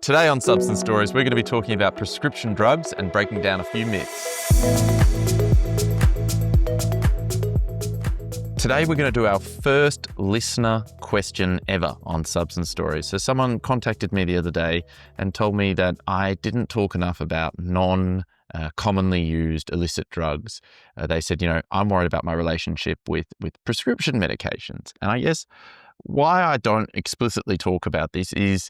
Today on Substance Stories, we're going to be talking about prescription drugs and breaking down a few myths. Today, we're going to do our first listener question ever on Substance Stories. So someone contacted me the other day and told me that I didn't talk enough about commonly used illicit drugs. They said, I'm worried about my relationship with prescription medications. And I guess why I don't explicitly talk about this is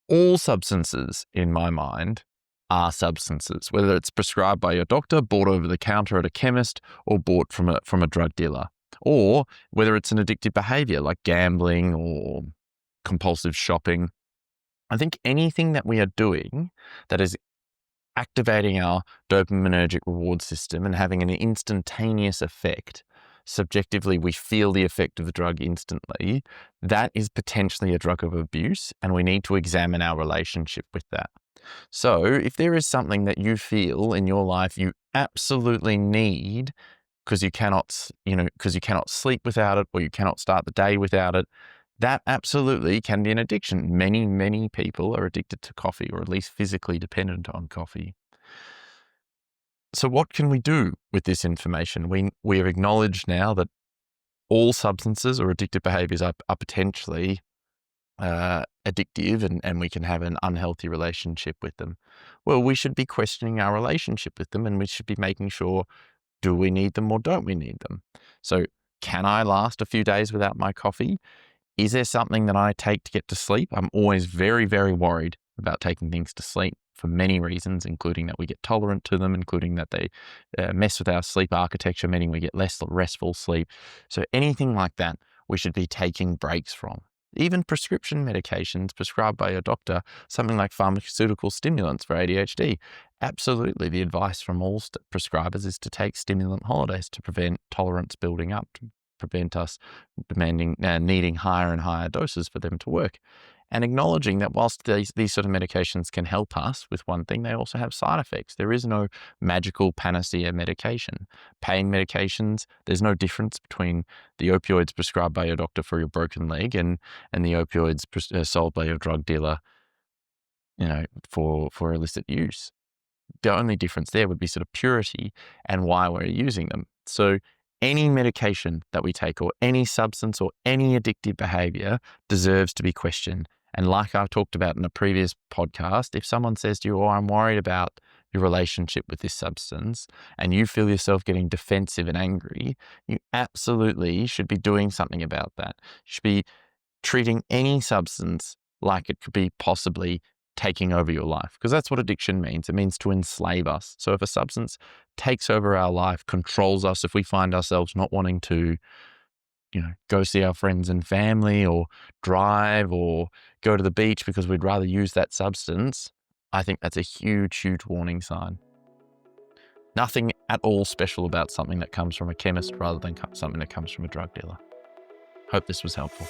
all substances, in my mind, are substances, whether it's prescribed by your doctor, bought over the counter at a chemist, or bought from a drug dealer, or whether it's an addictive behavior like gambling or compulsive shopping. I think anything that we are doing that is activating our dopaminergic reward system and having an instantaneous effect, subjectively we feel the effect of the drug instantly, that is potentially a drug of abuse, and we need to examine our relationship with that. So if there is something that you feel in your life you absolutely need because you cannot sleep without it, or you cannot start the day without it, that absolutely can be an addiction. Many, many people are addicted to coffee, or at least physically dependent on coffee. So what can we do with this information? We have acknowledged now that all substances or addictive behaviors are potentially addictive, and we can have an unhealthy relationship with them. Well, we should be questioning our relationship with them, and we should be making sure, do we need them or don't we need them? So can I last a few days without my coffee? Is there something that I take to get to sleep? I'm always very, very worried about taking things to sleep for many reasons, including that we get tolerant to them, including that they mess with our sleep architecture, meaning we get less restful sleep. So anything like that, we should be taking breaks from. Even prescription medications prescribed by your doctor, something like pharmaceutical stimulants for ADHD. Absolutely, the advice from all prescribers is to take stimulant holidays to prevent tolerance building up, to prevent us needing higher and higher doses for them to work. And acknowledging that whilst these sort of medications can help us with one thing, they also have side effects. There is no magical panacea medication. Pain medications, there's no difference between the opioids prescribed by your doctor for your broken leg and the opioids sold by your drug dealer, for illicit use. The only difference there would be sort of purity and why we're using them. So any medication that we take, or any substance or any addictive behavior, deserves to be questioned. And like I've talked about in a previous podcast, if someone says to you, I'm worried about your relationship with this substance, and you feel yourself getting defensive and angry, you absolutely should be doing something about that. You should be treating any substance like it could be possibly taking over your life, because that's what addiction means. It means to enslave us. So if a substance takes over our life, controls us, if we find ourselves not wanting to, go see our friends and family, or drive, or go to the beach because we'd rather use that substance, I think that's a huge, huge warning sign. Nothing at all special about something that comes from a chemist rather than something that comes from a drug dealer. Hope this was helpful.